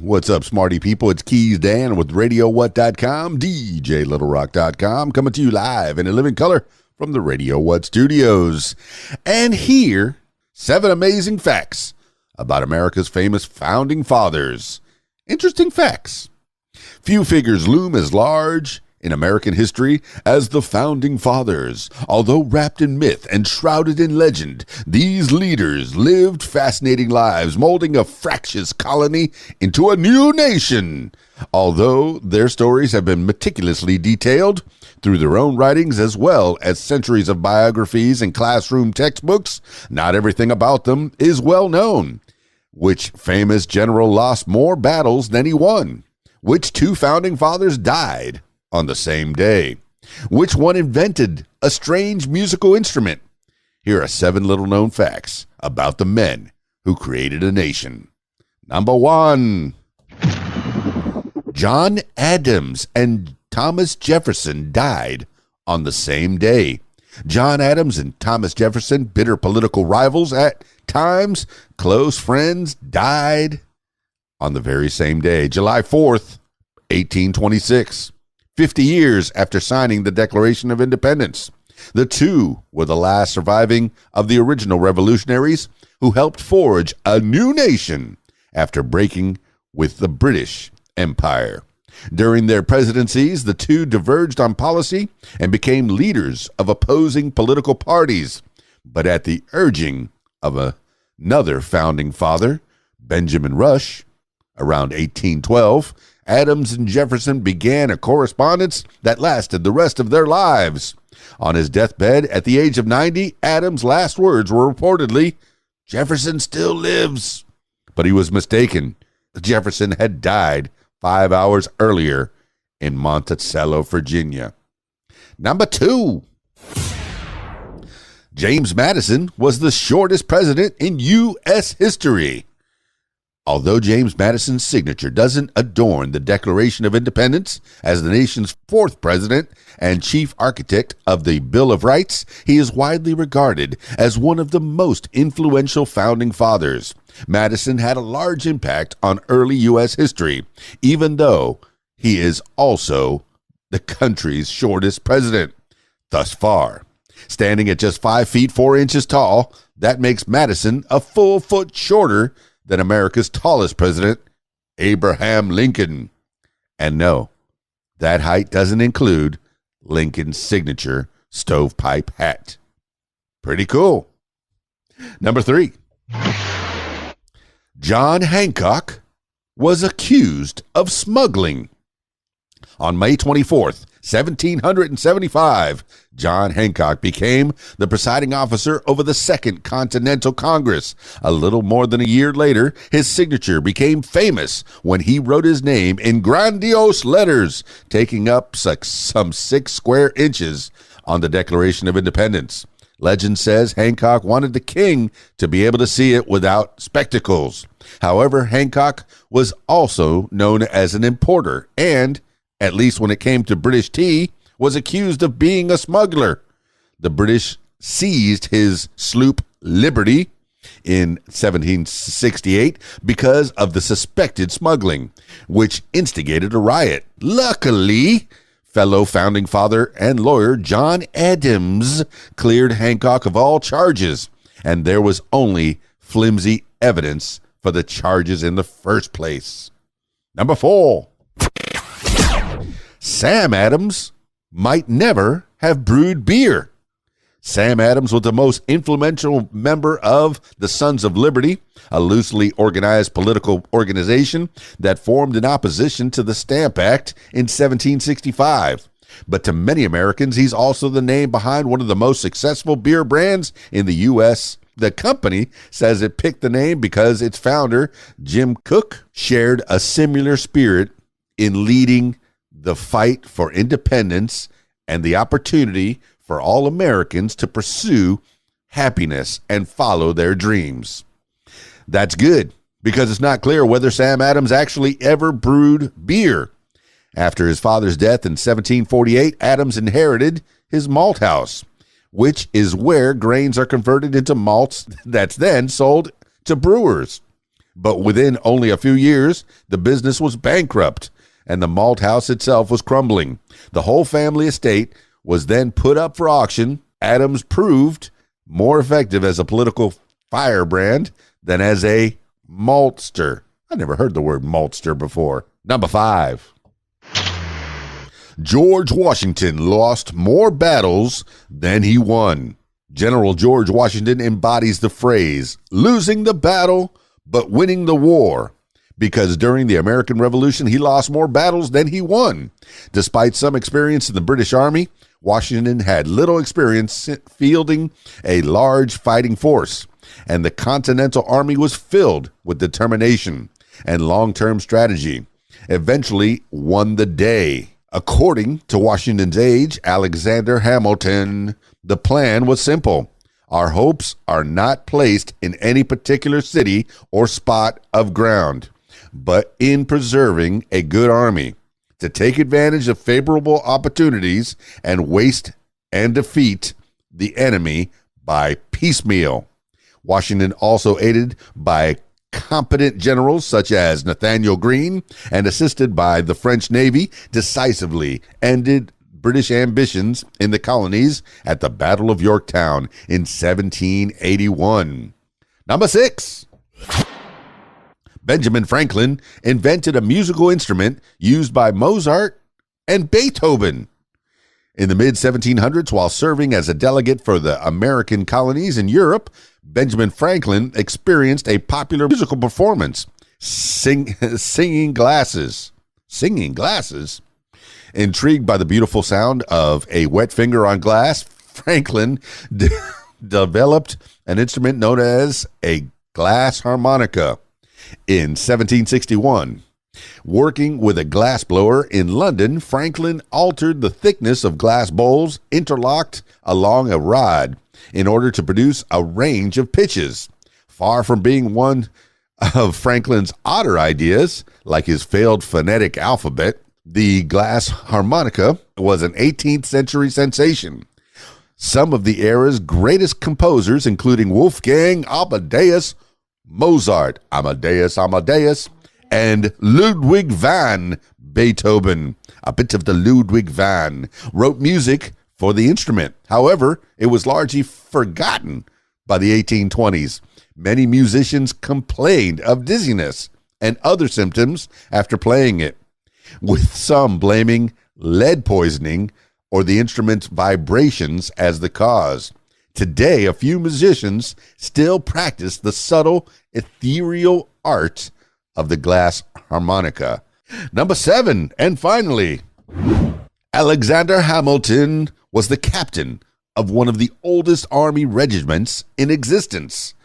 What's up, smarty people? It's KeysDAN with RadioWhat.com, DJLittleRock.com, coming to you live in a living color from the Radio What studios. And here, 7 amazing facts about America's famous founding fathers. Interesting facts. Few figures loom as large in American history as the founding fathers. Although wrapped in myth and shrouded in legend, these leaders lived fascinating lives, molding a fractious colony into a new nation. Although their stories have been meticulously detailed through their own writings as well as centuries of biographies and classroom textbooks, not everything about them is well known. Which famous general lost more battles than he won? Which 2 founding fathers died on the same day? Which one invented a strange musical instrument? Here are 7 little-known facts about the men who created a nation. Number 1, John Adams and Thomas Jefferson died on the same day. John Adams and Thomas Jefferson, bitter political rivals at times, close friends, died on the very same day, July 4th, 1826. 50 years after signing the Declaration of Independence. The 2 were the last surviving of the original revolutionaries who helped forge a new nation after breaking with the British Empire. During their presidencies, the 2 diverged on policy and became leaders of opposing political parties. But at the urging of another founding father, Benjamin Rush, around 1812, Adams and Jefferson began a correspondence that lasted the rest of their lives. On his deathbed at the age of 90, Adams' last words were reportedly, "Jefferson still lives." But he was mistaken. Jefferson had died 5 hours earlier in Monticello, Virginia. Number 2, James Madison was the shortest president in U.S. history. Although James Madison's signature doesn't adorn the Declaration of Independence as the nation's 4th president and chief architect of the Bill of Rights, he is widely regarded as one of the most influential founding fathers. Madison had a large impact on early U.S. history, even though he is also the country's shortest president thus far. Standing at just 5 feet 4 inches tall, that makes Madison a full foot shorter than America's tallest president, Abraham Lincoln. And no, that height doesn't include Lincoln's signature stovepipe hat. Pretty cool. Number 3, John Hancock was accused of smuggling. On May 24th, 1775, John Hancock became the presiding officer over the Second Continental Congress. A little more than a year later, his signature became famous when he wrote his name in grandiose letters, taking up some 6 square inches on the Declaration of Independence. Legend says Hancock wanted the king to be able to see it without spectacles. However, Hancock was also known as an importer and, at least when it came to British tea, was accused of being a smuggler. The British seized his sloop Liberty in 1768 because of the suspected smuggling, which instigated a riot. Luckily, fellow founding father and lawyer John Adams cleared Hancock of all charges, and there was only flimsy evidence for the charges in the first place. Number 4, Sam Adams might never have brewed beer. Sam Adams was the most influential member of the Sons of Liberty, a loosely organized political organization that formed in opposition to the Stamp Act in 1765. But to many Americans, he's also the name behind one of the most successful beer brands in the U.S. The company says it picked the name because its founder, Jim Koch, shared a similar spirit in leading the fight for independence and the opportunity for all Americans to pursue happiness and follow their dreams. That's good, because it's not clear whether Sam Adams actually ever brewed beer. After his father's death in 1748, Adams inherited his malt house, which is where grains are converted into malts that's then sold to brewers. But within only a few years, the business was bankrupt and the malt house itself was crumbling. The whole family estate was then put up for auction. Adams proved more effective as a political firebrand than as a maltster. I never heard the word maltster before. Number 5. George Washington lost more battles than he won. General George Washington embodies the phrase, losing the battle, but winning the war, because during the American Revolution, he lost more battles than he won. Despite some experience in the British Army, Washington had little experience fielding a large fighting force, and the Continental Army was filled with determination and long-term strategy, eventually won the day. According to Washington's aide, Alexander Hamilton, the plan was simple. Our hopes are not placed in any particular city or spot of ground, but in preserving a good army to take advantage of favorable opportunities and waste and defeat the enemy by piecemeal. Washington, also aided by competent generals such as Nathanael Greene and assisted by the French Navy, decisively ended British ambitions in the colonies at the Battle of Yorktown in 1781. Number 6. Benjamin Franklin invented a musical instrument used by Mozart and Beethoven. In the mid-1700s, while serving as a delegate for the American colonies in Europe, Benjamin Franklin experienced a popular musical performance, Singing Glasses. Singing Glasses? Intrigued by the beautiful sound of a wet finger on glass, Franklin developed an instrument known as a glass harmonica in 1761. Working with a glass blower in London, Franklin altered the thickness of glass bowls interlocked along a rod in order to produce a range of pitches. Far from being one of Franklin's odder ideas, like his failed phonetic alphabet, the glass harmonica was an 18th century sensation. Some of the era's greatest composers, including Wolfgang Amadeus Mozart, Amadeus, and Ludwig van Beethoven, a bit of the Ludwig van, wrote music for the instrument. However, it was largely forgotten by the 1820s. Many musicians complained of dizziness and other symptoms after playing it, with some blaming lead poisoning or the instrument's vibrations as the cause. Today, a few musicians still practice the subtle, ethereal art of the glass harmonica. Number 7, and finally, Alexander Hamilton was the captain of one of the oldest army regiments in existence.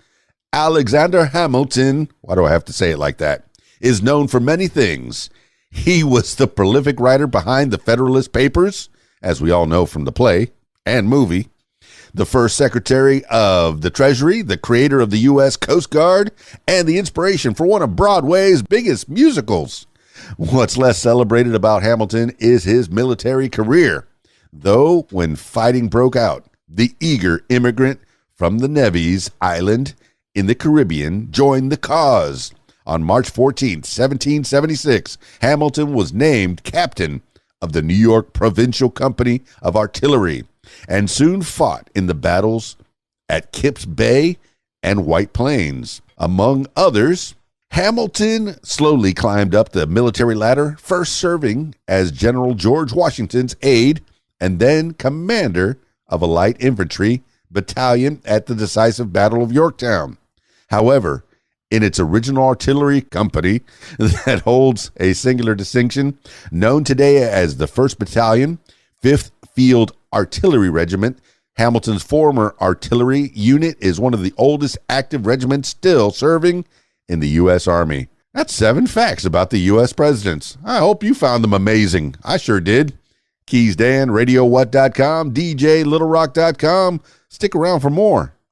Alexander Hamilton, why do I have to say it like that, is known for many things. He was the prolific writer behind the Federalist Papers, as we all know from the play and movie, the first Secretary of the Treasury, the creator of the U.S. Coast Guard, and the inspiration for one of Broadway's biggest musicals. What's less celebrated about Hamilton is his military career, though when fighting broke out, the eager immigrant from the Nevis Island in the Caribbean joined the cause. On March 14, 1776, Hamilton was named captain of the New York Provincial Company of Artillery and soon fought in the battles at Kip's Bay and White Plains. Among others, Hamilton slowly climbed up the military ladder, first serving as General George Washington's aide and then commander of a light infantry battalion at the decisive Battle of Yorktown. However, in its original artillery company that holds a singular distinction, known today as the 1st Battalion, 5th Field Artillery Regiment, Hamilton's former artillery unit is one of the oldest active regiments still serving in the U.S. Army. That's 7 facts about the U.S. presidents. I hope you found them amazing. I sure did. KeysDAN, RadioWhat.com, DJLittleRock.com. Stick around for more.